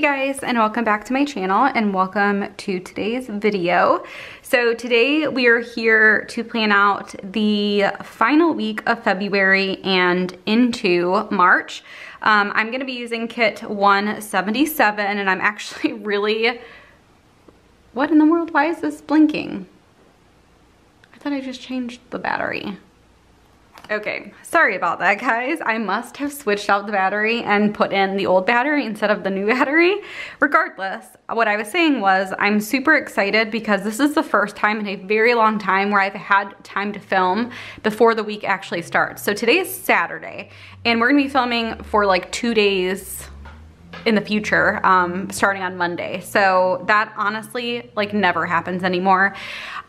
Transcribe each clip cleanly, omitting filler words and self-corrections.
guys, and welcome back to my channel and welcome to today's video. So today we are here to plan out the final week of February and into March. I'm going to be using kit 177 and I'm actually really, what in the world, why is this blinking? I thought I just changed the battery. Okay, sorry about that guys. I must have switched out the battery and put in the old battery instead of the new battery. Regardless, what I was saying was I'm super excited because this is the first time in a very long time where I've had time to film before the week actually starts. So today is Saturday and we're gonna be filming for like 2 days in the future, starting on Monday. So that honestly like never happens anymore.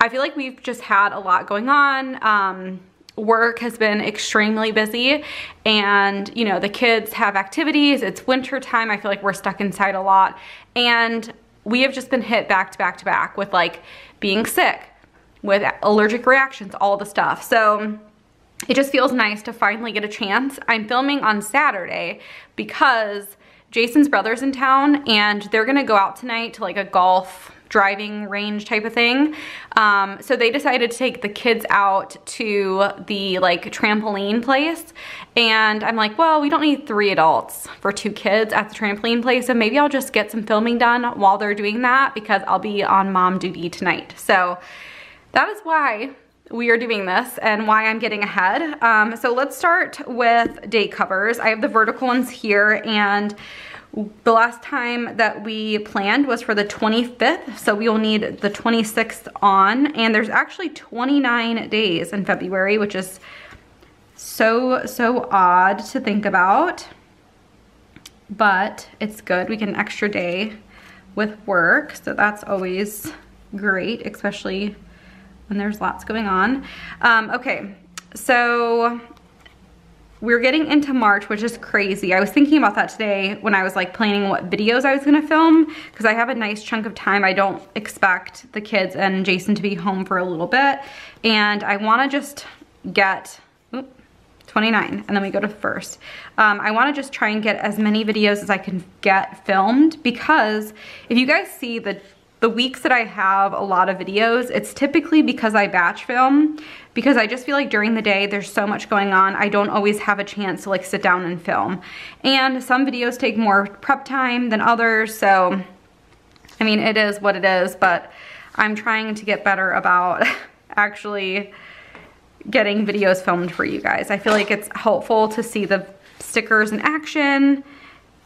I feel like we've just had a lot going on. Work has been extremely busy and you know, the kids have activities, it's winter time, I feel like we're stuck inside a lot and we have just been hit back to back to back with like being sick, with allergic reactions, all the stuff. So it just feels nice to finally get a chance. I'm filming on Saturday because Jason's brother's in town and they're gonna go out tonight to like a golf driving range type of thing. So they decided to take the kids out to the like trampoline place. And I'm like, well, we don't need 3 adults for 2 kids at the trampoline place. So maybe I'll just get some filming done while they're doing that because I'll be on mom duty tonight. So that is why we are doing this and why I'm getting ahead. So let's start with date covers. I have the vertical ones here and the last time that we planned was for the 25th, so we will need the 26th on, and there's actually 29 days in February, which is so odd to think about, but it's good. We get an extra day with work, so that's always great, especially when there's lots going on. Okay, so we're getting into March, which is crazy. I was thinking about that today when I was like planning what videos I was gonna film because I have a nice chunk of time. I don't expect the kids and Jason to be home for a little bit. And I wanna just get, 29, and then we go to first. I wanna just try and get as many videos as I can get filmed because if you guys see the weeks that I have a lot of videos, it's typically because I batch film, because I just feel like during the day there's so much going on, I don't always have a chance to like sit down and film. And some videos take more prep time than others, so I mean, it is what it is, but I'm trying to get better about actually getting videos filmed for you guys. I feel like it's helpful to see the stickers in action.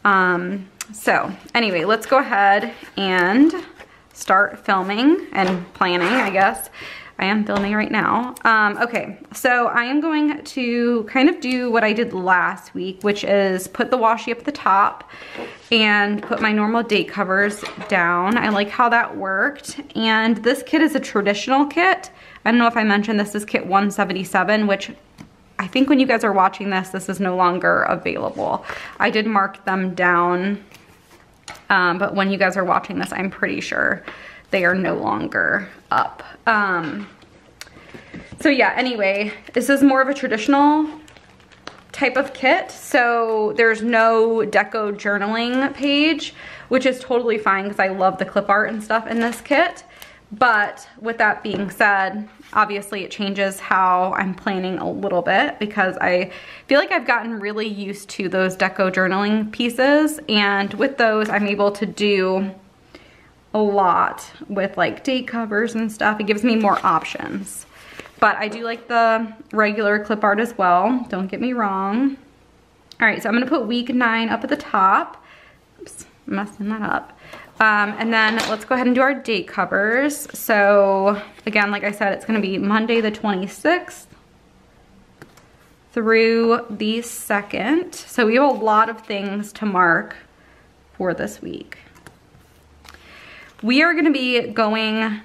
So anyway, let's go ahead and start filming and planning, I guess. I am filming right now. Okay, so I am going to kind of do what I did last week, which is put the washi up at the top and put my normal date covers down. I like how that worked. And this kit is a traditional kit. I don't know if I mentioned this is kit 177, which I think when you guys are watching this, this is no longer available. I did mark them down. But when you guys are watching this, I'm pretty sure they are no longer up. So yeah, anyway, this is more of a traditional type of kit. So there's no deco journaling page, which is totally fine because I love the clip art and stuff in this kit. But with that being said, obviously it changes how I'm planning a little bit because I feel like I've gotten really used to those deco journaling pieces, and with those I'm able to do a lot with like date covers and stuff. It gives me more options. But I do like the regular clip art as well, don't get me wrong. All right, so I'm gonna put week 9 up at the top. Oops, I'm messing that up. And then let's go ahead and do our date covers. So again, like I said, it's gonna be Monday the 26th through the 2nd. So we have a lot of things to mark for this week. We are gonna be going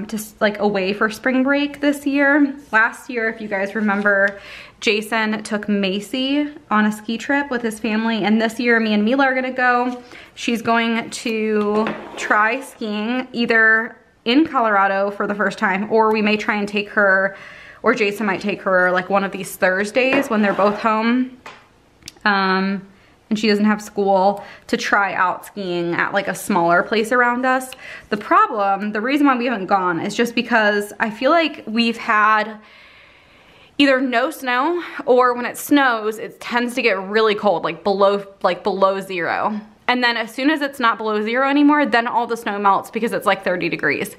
just like away for spring break this year. Last year, if you guys remember, Jason took Macy on a ski trip with his family, and this year me and Mila are gonna go. She's going to try skiing either in Colorado for the first time, or we may try and take her, or Jason might take her like one of these Thursdays when they're both home. and she doesn't have school, to try out skiing at like a smaller place around us. The reason why we haven't gone is just because I feel like we've had either no snow, or when it snows, it tends to get really cold, like below zero. And then as soon as it's not below zero anymore, then all the snow melts because it's like 30 degrees.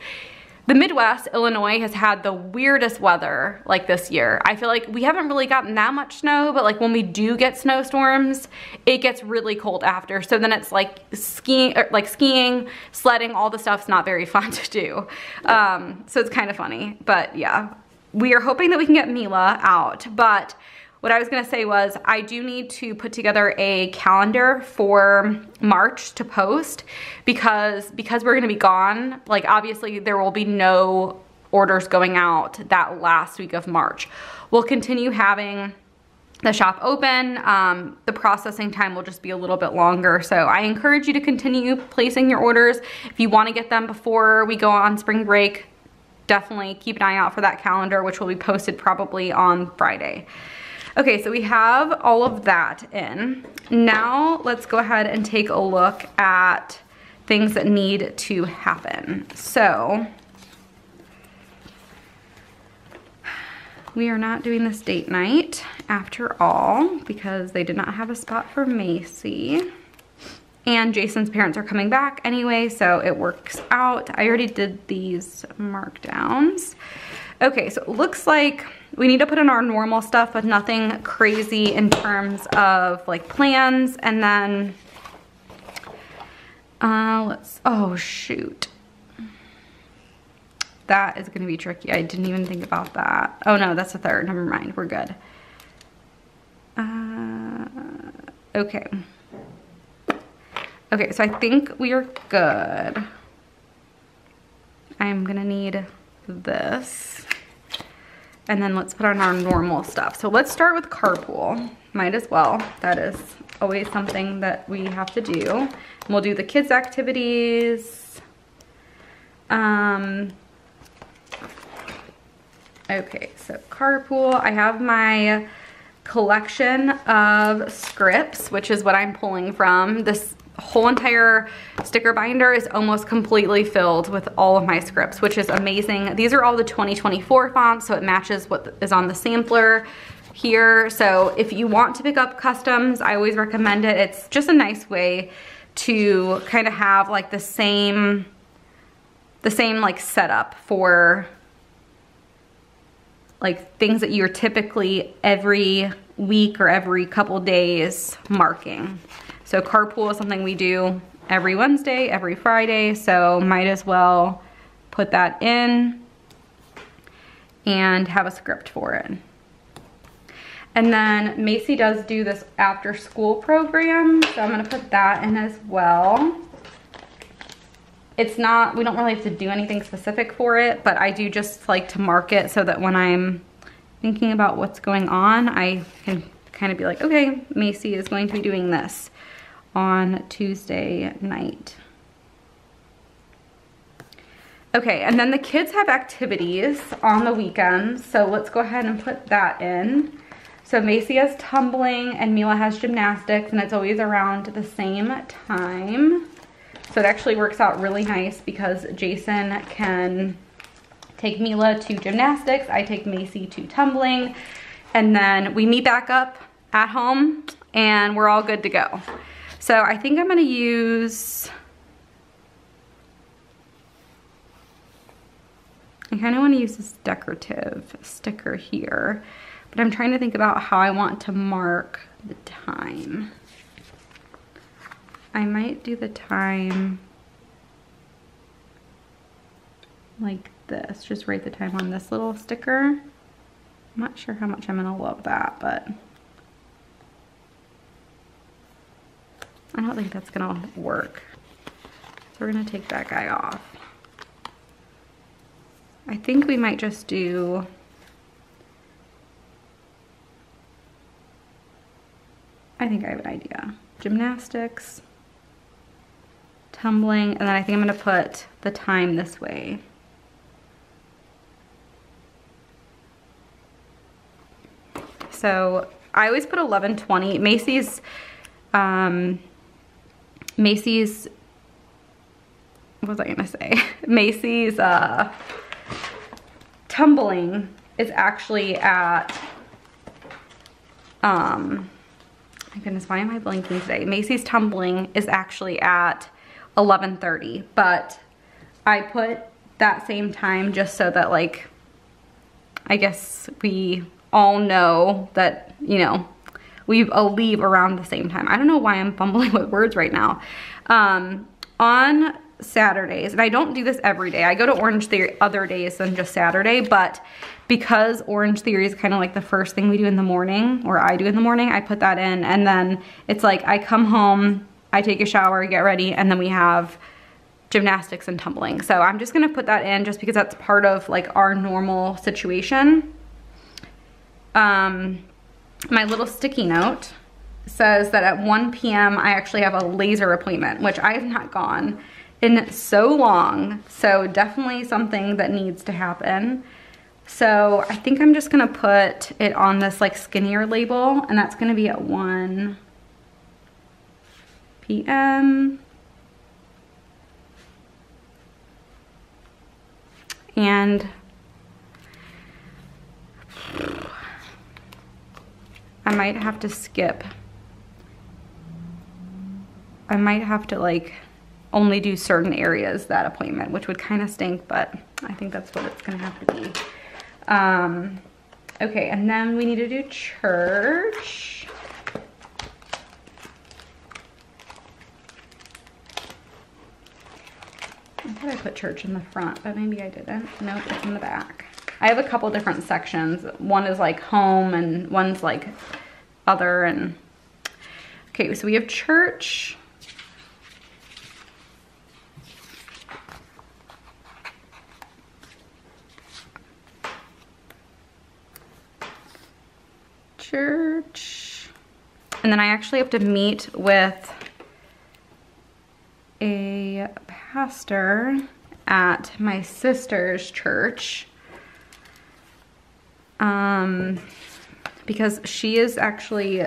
The Midwest, Illinois, has had the weirdest weather like this year. I feel like we haven't really gotten that much snow, but like when we do get snowstorms, it gets really cold after. So then it's like skiing, sledding, all the stuff's not very fun to do. So it's kind of funny, but yeah. We are hoping that we can get Mila out, but what I was gonna say was I do need to put together a calendar for March to post because we're gonna be gone. Like obviously there will be no orders going out that last week of March. We'll continue having the shop open. The processing time will just be a little bit longer. So I encourage you to continue placing your orders. If you wanna get them before we go on spring break, definitely keep an eye out for that calendar, which will be posted probably on Friday. Okay, so we have all of that in. Now let's go ahead and take a look at things that need to happen. So we are not doing this date night after all because they did not have a spot for Macy. And Jason's parents are coming back anyway, so it works out. I already did these markdowns. Okay, so it looks like we need to put in our normal stuff, but nothing crazy in terms of like plans. And then, oh shoot. That is gonna be tricky. I didn't even think about that. Oh no, that's the third, never mind, we're good. Okay. Okay, so I think we are good. I'm gonna need this. And then let's put on our normal stuff. So let's start with carpool. Might as well. That is always something that we have to do. And we'll do the kids' activities. Okay, so carpool. I have my collection of scripts, which is what I'm pulling from. This whole entire sticker binder is almost completely filled with all of my scripts, which is amazing. These are all the 2024 fonts, so it matches what is on the sampler here. So if you want to pick up customs, I always recommend it. It's just a nice way to kind of have like the same like setup for like things that you're typically every week or every couple days marking. So carpool is something we do every Wednesday, every Friday, so might as well put that in and have a script for it. And then Macy does do this after school program, so I'm gonna put that in as well. It's not, we don't really have to do anything specific for it, but I do just like to mark it so that when I'm thinking about what's going on, I can kind of be like, okay, Macy is going to be doing this on Tuesday night. Okay, and then the kids have activities on the weekends, so let's go ahead and put that in. So Macy has tumbling and Mila has gymnastics, and it's always around the same time. So it actually works out really nice because Jason can take Mila to gymnastics, I take Macy to tumbling, and then we meet back up at home and we're all good to go. So I think I'm gonna use, I kind of want to use this decorative sticker here, but I'm trying to think about how I want to mark the time. I might do the time like this, just write the time on this little sticker. I'm not sure how much I'm gonna love that, but I don't think that's gonna work. So we're gonna take that guy off. I think we might just do, I think I have an idea. Gymnastics, tumbling, and then I think I'm gonna put the time this way. So I always put 11:20. Macy's Macy's, what was I gonna say? Macy's tumbling is actually at, my goodness, why am I blinking today? Macy's tumbling is actually at 11:30, but I put that same time just so that, like, I guess we all know that, you know, we leave around the same time. I don't know why I'm fumbling with words right now. On Saturdays, and I don't do this every day. I go to Orange Theory other days than just Saturday, but because Orange Theory is kind of like the first thing we do in the morning, or I do in the morning, I put that in, and then it's like I come home, I take a shower, get ready, and then we have gymnastics and tumbling. So I'm just gonna put that in just because that's part of like our normal situation. My little sticky note says that at 1 p.m. I actually have a laser appointment, which I have not gone in so long. So definitely something that needs to happen. So I think I'm just gonna put it on this like skinnier label, and that's gonna be at 1 p.m. And I might have to skip. I might have to like only do certain areas that appointment, which would kind of stink, but I think that's what it's gonna have to be. Okay, and then we need to do church. I thought I put church in the front, but maybe I didn't. Nope, it's in the back. I have a couple different sections. One is like home and one's like other, and okay, so we have church. Church. And then I actually have to meet with a pastor at my sister's church. Because she is actually,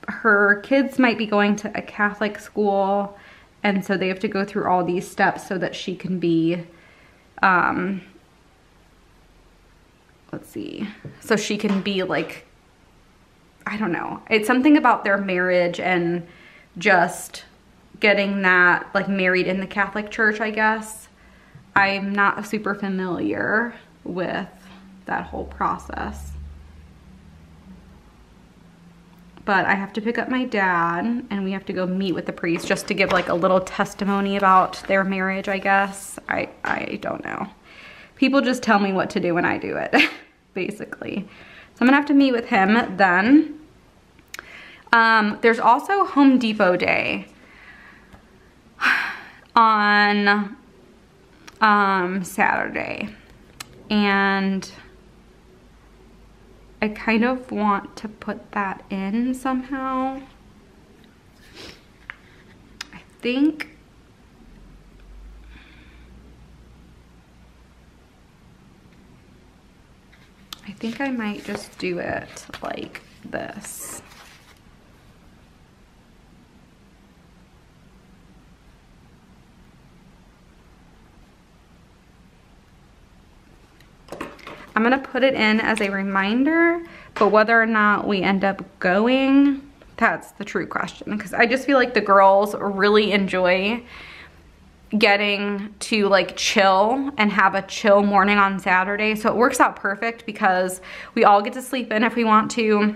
her kids might be going to a Catholic school, and so they have to go through all these steps so that she can be, let's see, so she can be like, I don't know, it's something about their marriage and just getting that like married in the Catholic church, I guess. I'm not super familiar with that whole process. But I have to pick up my dad, and we have to go meet with the priest just to give like a little testimony about their marriage, I guess. I don't know. People just tell me what to do when I do it, basically. So I'm gonna have to meet with him then. There's also Home Depot Day on Saturday, and I kind of want to put that in somehow. I think I might just do it like this. I'm gonna put it in as a reminder, but whether or not we end up going, that's the true question. Because I just feel like the girls really enjoy getting to like chill and have a chill morning on Saturday. So it works out perfect because we all get to sleep in if we want to.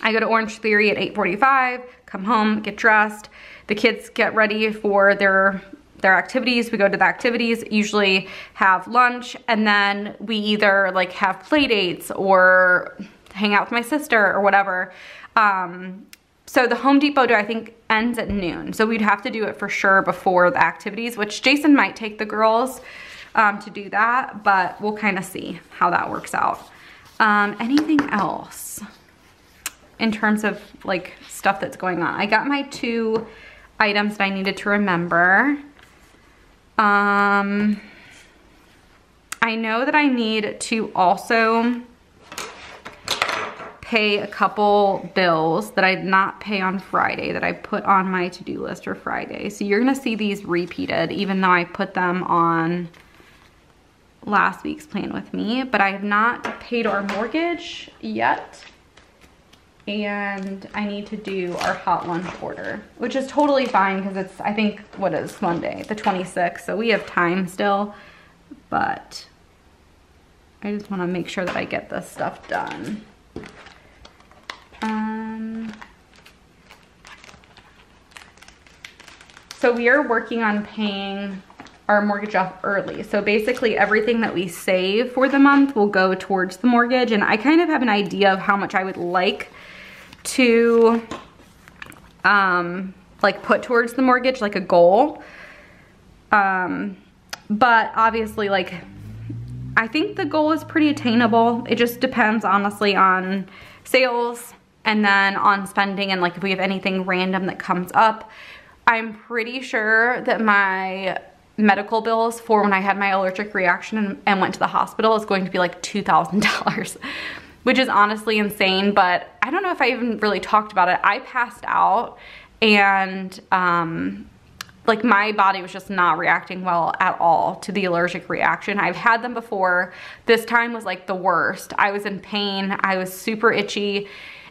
I go to Orange Theory at 8:45, come home, get dressed. The kids get ready for their activities. We go to the activities, usually have lunch, and then we either like have play dates or hang out with my sister or whatever. So the Home Depot Day, I think, ends at noon. So we'd have to do it for sure before the activities, which Jason might take the girls to do that, but we'll kind of see how that works out. Anything else in terms of like stuff that's going on? I got my 2 items that I needed to remember. I know that I need to also pay a couple bills that I did not pay on Friday that I put on my to-do list for Friday. So you're gonna see these repeated even though I put them on last week's Plan With Me, but I have not paid our mortgage yet. And I need to do our hot lunch order, which is totally fine because it's, I think, what is Monday, the 26th. So we have time still, but I just want to make sure that I get this stuff done. So we are working on paying our mortgage off early. So basically everything that we save for the month will go towards the mortgage. And I kind of have an idea of how much I would like to like put towards the mortgage, like a goal. But obviously, like, I think the goal is pretty attainable. It just depends honestly on sales and then on spending and like if we have anything random that comes up. I'm pretty sure that my medical bills for when I had my allergic reaction and went to the hospital is going to be like $2,000, which is honestly insane, but I don't know if I even really talked about it. I passed out and like my body was just not reacting well at all to the allergic reaction. I've had them before. This time was like the worst. I was in pain. I was super itchy.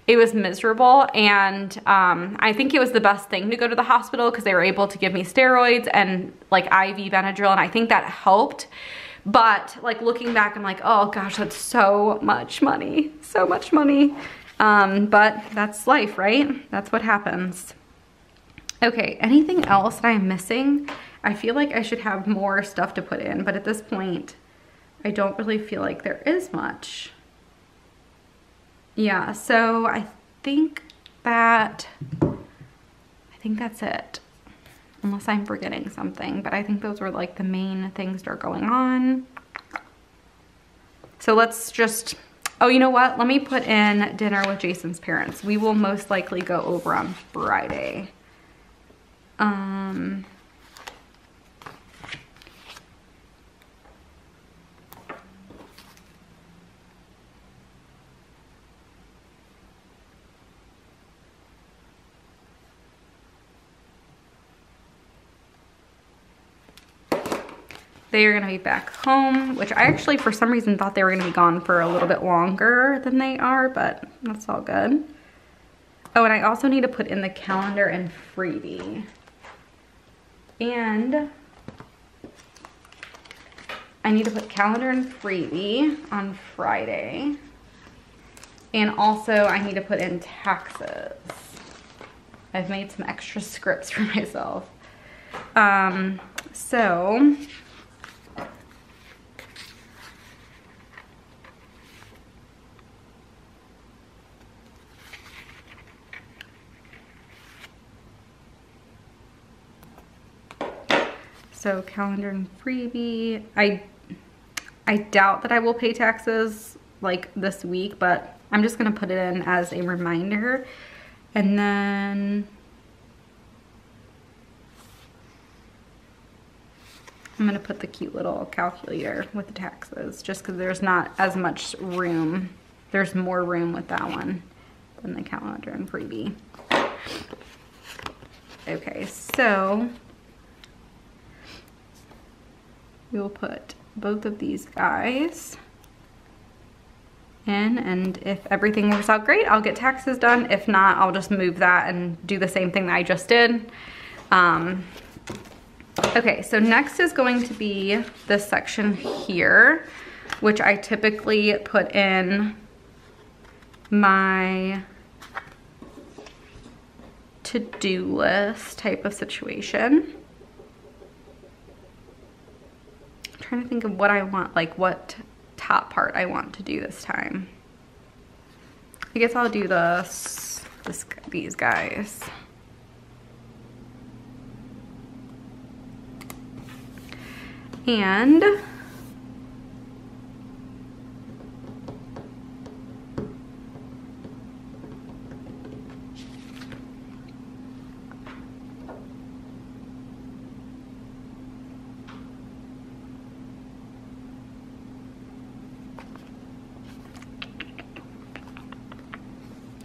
It was miserable, and I think it was the best thing to go to the hospital because they were able to give me steroids and like IV Benadryl, and I think that helped. But like looking back, I'm like, oh gosh, that's so much money, so much money. But that's life, right? That's what happens. Okay, anything else that I'm missing? I feel like I should have more stuff to put in, but at this point, I don't really feel like there is much. Yeah, so I think that's it. Unless I'm forgetting something, but I think those were like the main things that are going on. So let's just, oh, you know what? Let me put in dinner with Jason's parents. We will most likely go over on Friday. They are gonna be back home, which I actually, for some reason, thought they were gonna be gone for a little bit longer than they are, but that's all good. Oh, and I also need to put in the calendar and freebie. And I need to put calendar and freebie on Friday. And also I need to put in taxes. I've made some extra scripts for myself. So calendar and freebie. I doubt that I will pay taxes like this week, but I'm just gonna put it in as a reminder. And then I'm gonna put the cute little calculator with the taxes just because there's not as much room. There's more room with that one than the calendar and freebie. Okay, so we will put both of these guys in, and if everything works out great, I'll get taxes done. If not, I'll just move that and do the same thing that I just did. Okay, so next is going to be this section here, which I typically put in my to-do list type of situation. Trying to think of what I want, like what top part I want to do this time. I guess I'll do these guys. And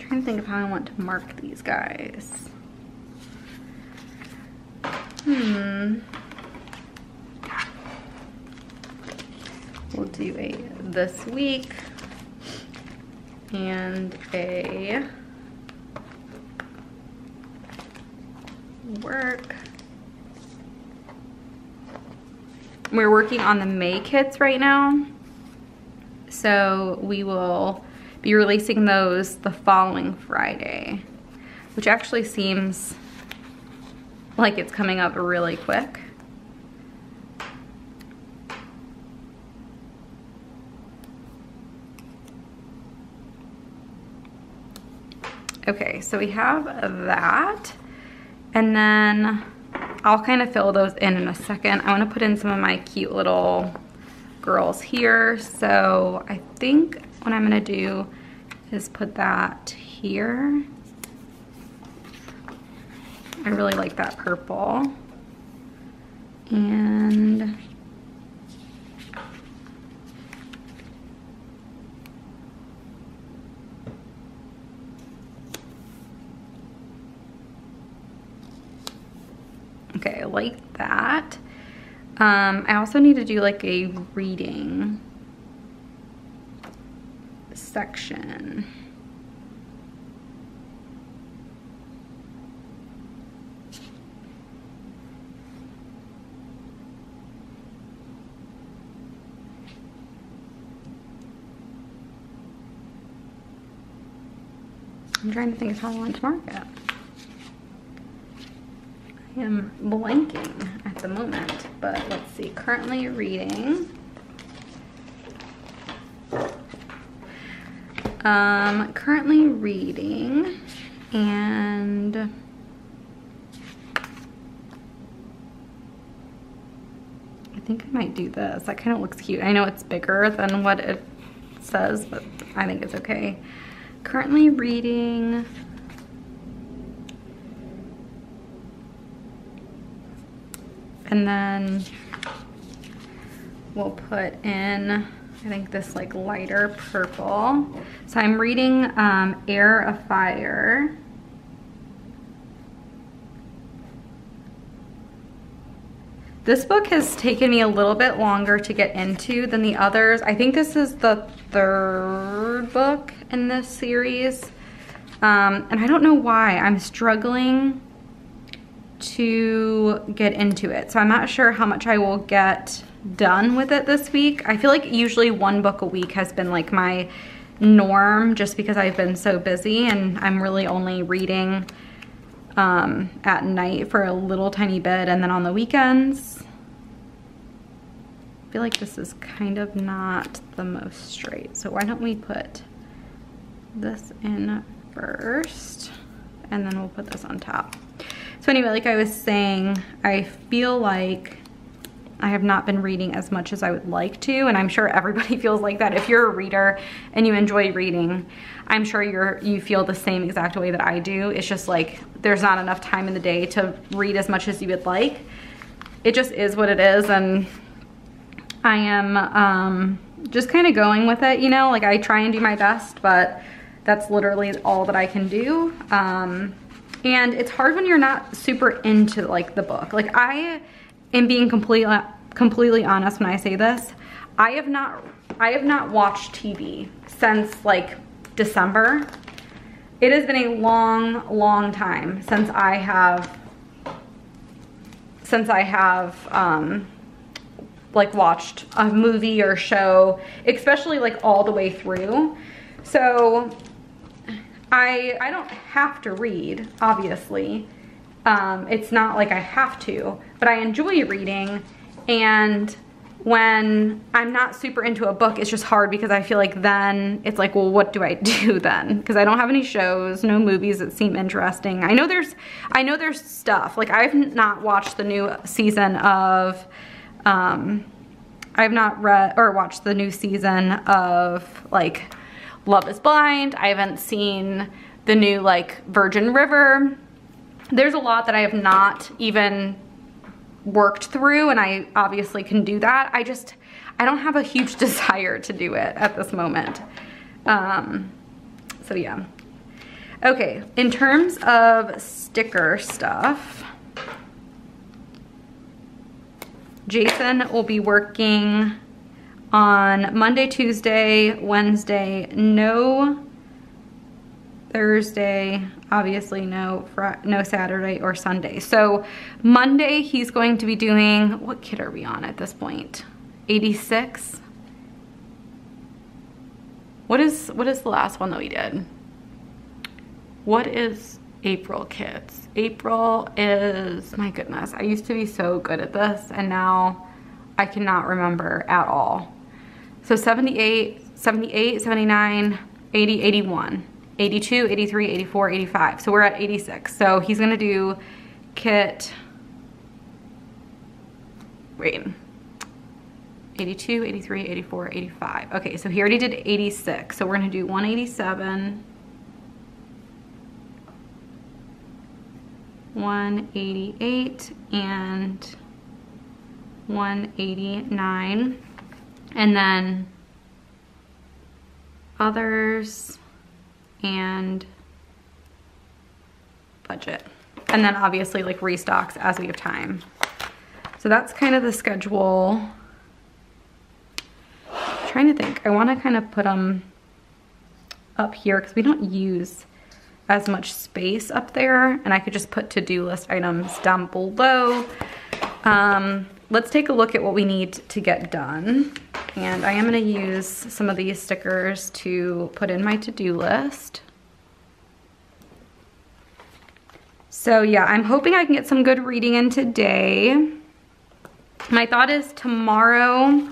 trying to think of how I want to mark these guys. We'll do a this week and a work. We're working on the May kits right now, so we will be releasing those the following Friday, which actually seems like it's coming up really quick. Okay, so we have that, and then I'll kind of fill those in a second. I want to put in some of my cute little girls here, so I think what I'm gonna do is put that here. I really like that purple. And okay, I like that. I also need to do like a reading section. I'm trying to think of how I want to mark it. I am blanking at the moment, but let's see. Currently reading. Currently reading, and I think I might do this. That kind of looks cute. I know it's bigger than what it says, but I think it's okay. Currently reading and then we'll put in, I think, this like lighter purple. So I'm reading Heir of Fire. This book has taken me a little bit longer to get into than the others. I think this is the third book in this series. And I don't know why I'm struggling to get into it. So I'm not sure how much I will get done with it this week. I feel like usually one book a week has been like my norm, just because I've been so busy, and I'm really only reading at night for a little tiny bit, and then on the weekends. I feel like this is kind of not the most straight, so why don't we put this in first, and then we'll put this on top. So anyway, like I was saying, I feel like I have not been reading as much as I would like to, and I'm sure everybody feels like that. If you're a reader and you enjoy reading, I'm sure you feel the same exact way that I do. It's just like there's not enough time in the day to read as much as you would like. It just is what it is, and I am just kind of going with it, you know? Like I try and do my best, but that's literally all that I can do. And it's hard when you're not super into like the book. Like I am being completely honest when I say this. I have not watched TV since like December. It has been a long time since I have like watched a movie or show, especially like all the way through. So I don't have to read, obviously. It's not like I have to, but I enjoy reading, and when I'm not super into a book, it's just hard because I feel like then it's like, well, what do I do then? Because I don't have any shows, no movies that seem interesting. I know there's stuff. Like I've not watched the new season of, I've not read or watched the new season of like Love is Blind. I haven't seen the new like Virgin River. There's a lot that I have not even worked through, and I obviously can do that. I don't have a huge desire to do it at this moment. So yeah. Okay, in terms of sticker stuff, Jason will be working on Monday, Tuesday, Wednesday, no Thursday, obviously no Saturday or Sunday. So Monday he's going to be doing, what kit are we on at this point? 86? What is the last one that we did? What is April kits? April is, my goodness, I used to be so good at this and now I cannot remember at all. So 78, 79, 80, 81, 82, 83, 84, 85. So we're at 86. So he's gonna do kit, wait, 82, 83, 84, 85. Okay, so he already did 86. So we're gonna do 187, 188, and 189. And then others and budget. And then obviously like restocks as we have time. So that's kind of the schedule. I'm trying to think. I want to kind of put them up here because we don't use as much space up there, and I could just put to-do list items down below. Let's take a look at what we need to get done. And I am gonna use some of these stickers to put in my to-do list. So yeah, I'm hoping I can get some good reading in today. My thought is tomorrow,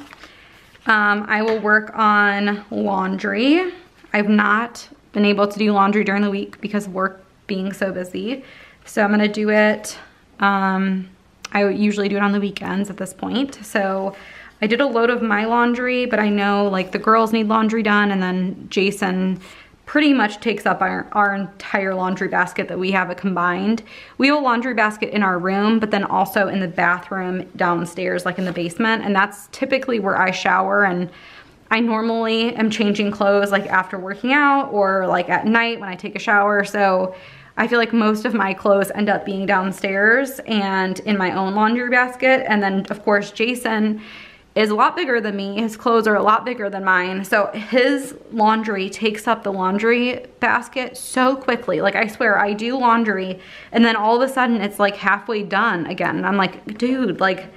I will work on laundry. I've not been able to do laundry during the week because of work being so busy. So I'm gonna do it, I usually do it on the weekends at this point. So I did a load of my laundry, but I know like the girls need laundry done, and then Jason pretty much takes up our entire laundry basket that we have it combined. We have a laundry basket in our room, but then also in the bathroom downstairs, like in the basement. And that's typically where I shower, and I normally am changing clothes like after working out or like at night when I take a shower. So I feel like most of my clothes end up being downstairs and in my own laundry basket. And then of course, Jason is a lot bigger than me. His clothes are a lot bigger than mine. So his laundry takes up the laundry basket so quickly. Like I swear, I do laundry and then all of a sudden it's like halfway done again. And I'm like, dude, like,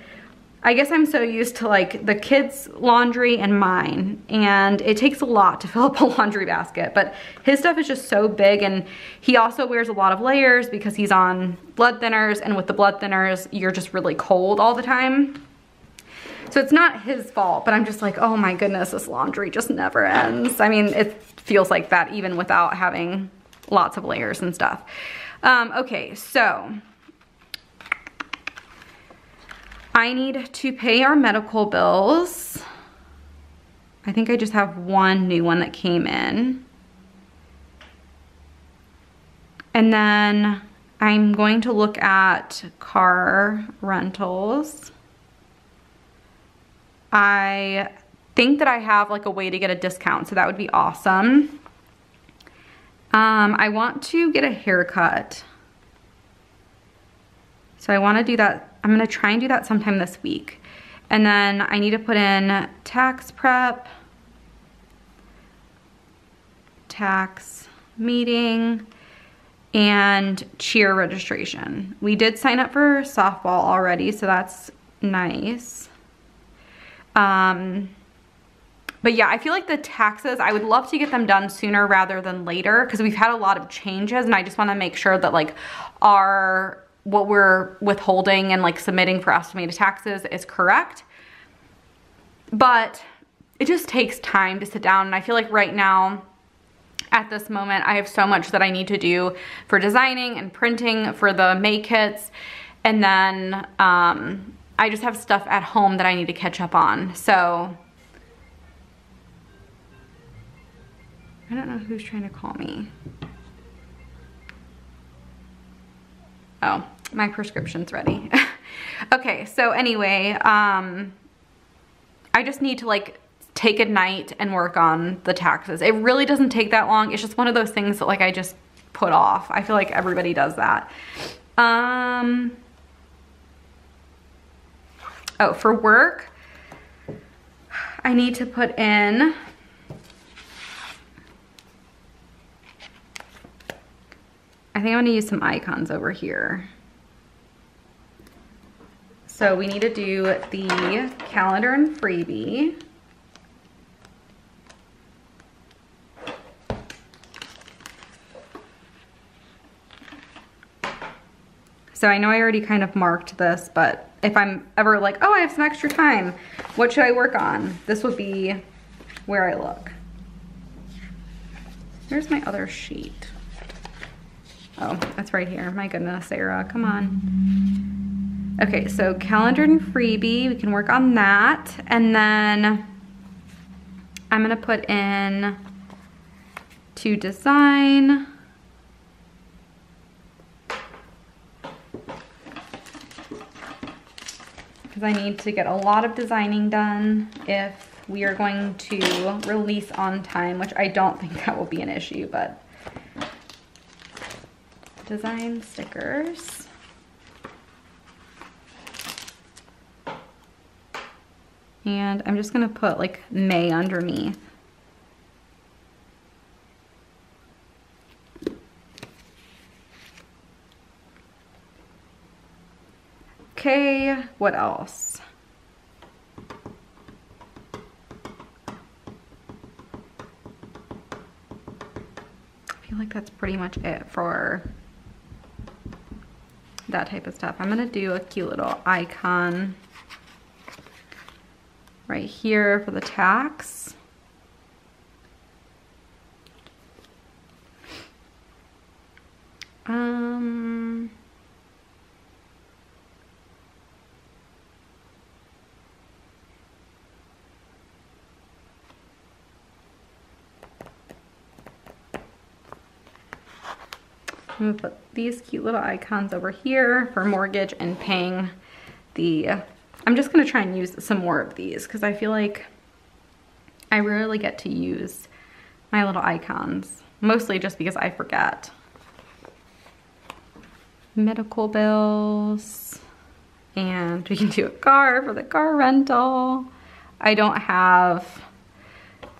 I guess I'm so used to like the kids' laundry and mine, and it takes a lot to fill up a laundry basket, but his stuff is just so big, and he also wears a lot of layers because he's on blood thinners, and with the blood thinners, you're just really cold all the time. So it's not his fault, but I'm just like, oh my goodness, this laundry just never ends. I mean, it feels like that even without having lots of layers and stuff. Okay, so I need to pay our medical bills. I think I just have one new one that came in. And then I'm going to look at car rentals. I think that I have like a way to get a discount, so that would be awesome. I want to get a haircut. So I want to do that. I'm going to try and do that sometime this week. And then I need to put in tax prep, tax meeting, and cheer registration. We did sign up for softball already, so that's nice. But yeah, I feel like the taxes, I would love to get them done sooner rather than later because we've had a lot of changes, and I just want to make sure that like what we're withholding and like submitting for estimated taxes is correct. But it just takes time to sit down, and I feel like right now at this moment I have so much that I need to do for designing and printing for the May kits, and then I just have stuff at home that I need to catch up on. So I don't know who's trying to call me. Oh, my prescription's ready. Okay, so anyway, I just need to like take a night and work on the taxes. It really doesn't take that long. It's just one of those things that like I just put off. I feel like everybody does that. Oh, for work, I need to put in I think I'm gonna use some icons over here. So we need to do the calendar and freebie. So I know I already kind of marked this, but if I'm ever like, oh, I have some extra time, what should I work on? This would be where I look. Where's my other sheet? Oh, that's right here. My goodness, Sarah, come on. Okay, so calendar and freebie, we can work on that. And then I'm gonna put in to design. Because I need to get a lot of designing done if we are going to release on time, which I don't think that will be an issue, but design stickers. And I'm just gonna put like May underneath. Okay, what else? I feel like that's pretty much it for that type of stuff. I'm gonna do a cute little icon right here for the tax. I'm gonna put these cute little icons over here for mortgage and paying the, I'm just gonna try and use some more of these because I feel like I rarely get to use my little icons, mostly just because I forget. Medical bills, and we can do a car for the car rental. I don't have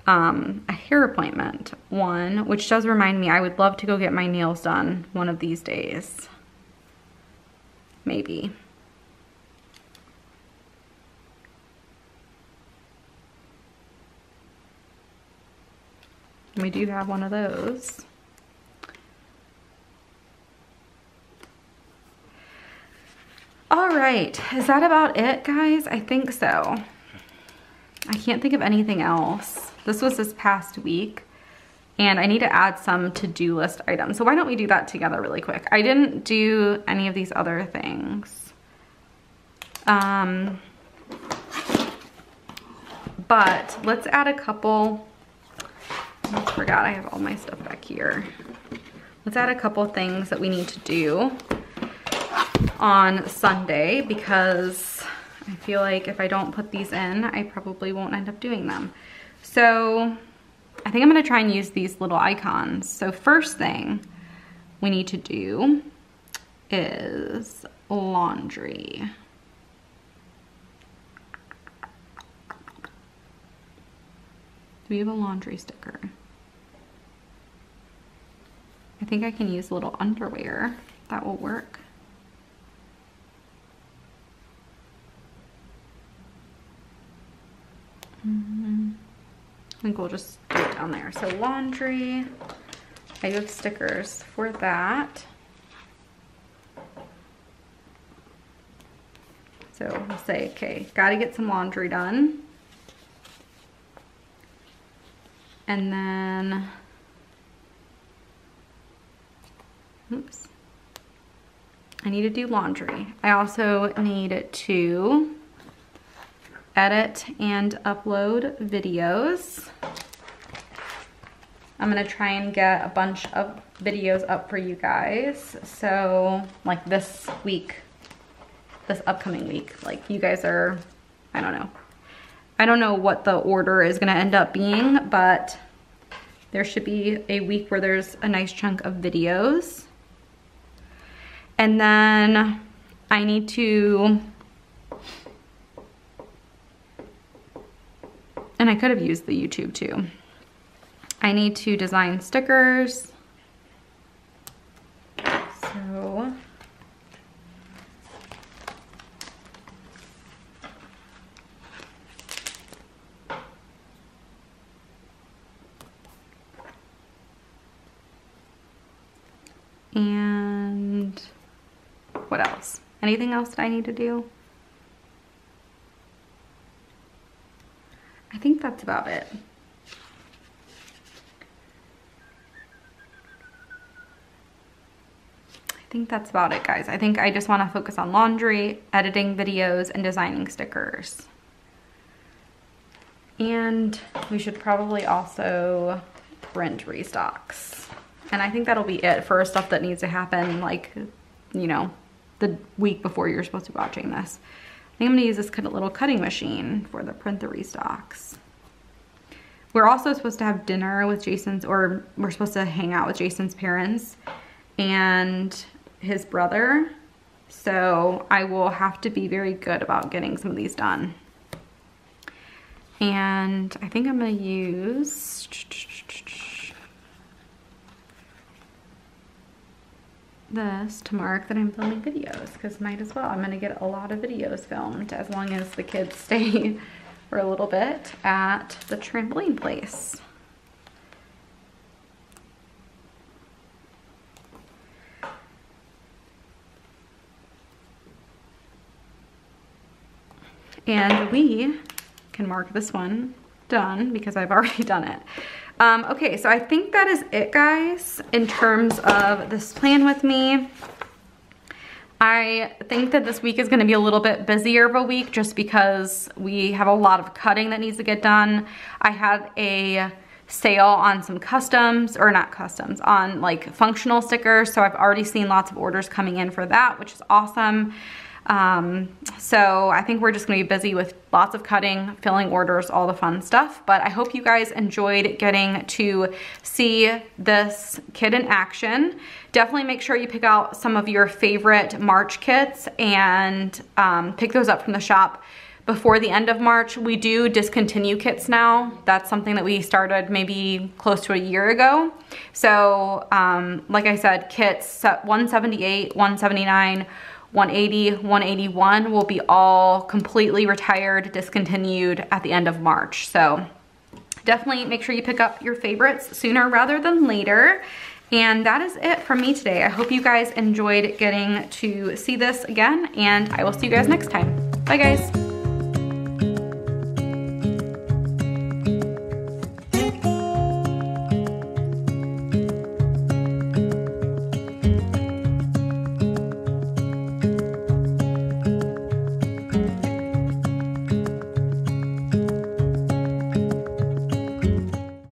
a hair appointment one, which does remind me I would love to go get my nails done one of these days. Maybe. We do have one of those. All right, is that about it, guys? I think so. I can't think of anything else. This was this past week, and I need to add some to-do list items. So why don't we do that together really quick? I didn't do any of these other things. But let's add a couple. I forgot I have all my stuff back here. Let's add a couple things that we need to do on Sunday, because I feel like if I don't put these in, I probably won't end up doing them. So I think I'm gonna try and use these little icons. So first thing we need to do is laundry. Do we have a laundry sticker? I think I can use a little underwear. That will work. I think we'll just do it down there. So laundry, I have stickers for that. So we'll say, okay, gotta get some laundry done. And then, oops, I need to do laundry. I also need to edit and upload videos. I'm gonna try and get a bunch of videos up for you guys. So like this week, this upcoming week, like you guys are, I don't know what the order is gonna end up being, but there should be a week where there's a nice chunk of videos. And then I need to, and I could have used the YouTube too. I need to design stickers. So and what else? Anything else that I need to do? I think that's about it. I think that's about it, guys. I think I just want to focus on laundry, editing videos, and designing stickers. And we should probably also print restocks. And I think that'll be it for stuff that needs to happen, like, you know, the week before you're supposed to be watching this. I think I'm gonna use this little cutting machine for the print the restocks. We're also supposed to have dinner with Jason's, or we're supposed to hang out with Jason's parents and his brother. So I will have to be very good about getting some of these done. And I think I'm gonna use this to mark that I'm filming videos, because might as well. I'm gonna get a lot of videos filmed as long as the kids stay for a little bit at the trampoline place. And we can mark this one done because I've already done it. Okay, so I think that is it, guys, in terms of this plan with me. I think that this week is gonna be a little bit busier of a week just because we have a lot of cutting that needs to get done. I had a sale on some customs, or not customs, on like functional stickers. So I've already seen lots of orders coming in for that, which is awesome. So I think we're just gonna be busy with lots of cutting, filling orders, all the fun stuff. But I hope you guys enjoyed getting to see this kit in action. Definitely make sure you pick out some of your favorite March kits and pick those up from the shop before the end of March. We do discontinue kits now. That's something that we started maybe close to a year ago. So like I said, kits 178, 179, 180, 181 will be all completely retired, discontinued at the end of March. So definitely make sure you pick up your favorites sooner rather than later. And that is it from me today. I hope you guys enjoyed getting to see this again, and I will see you guys next time. Bye, guys.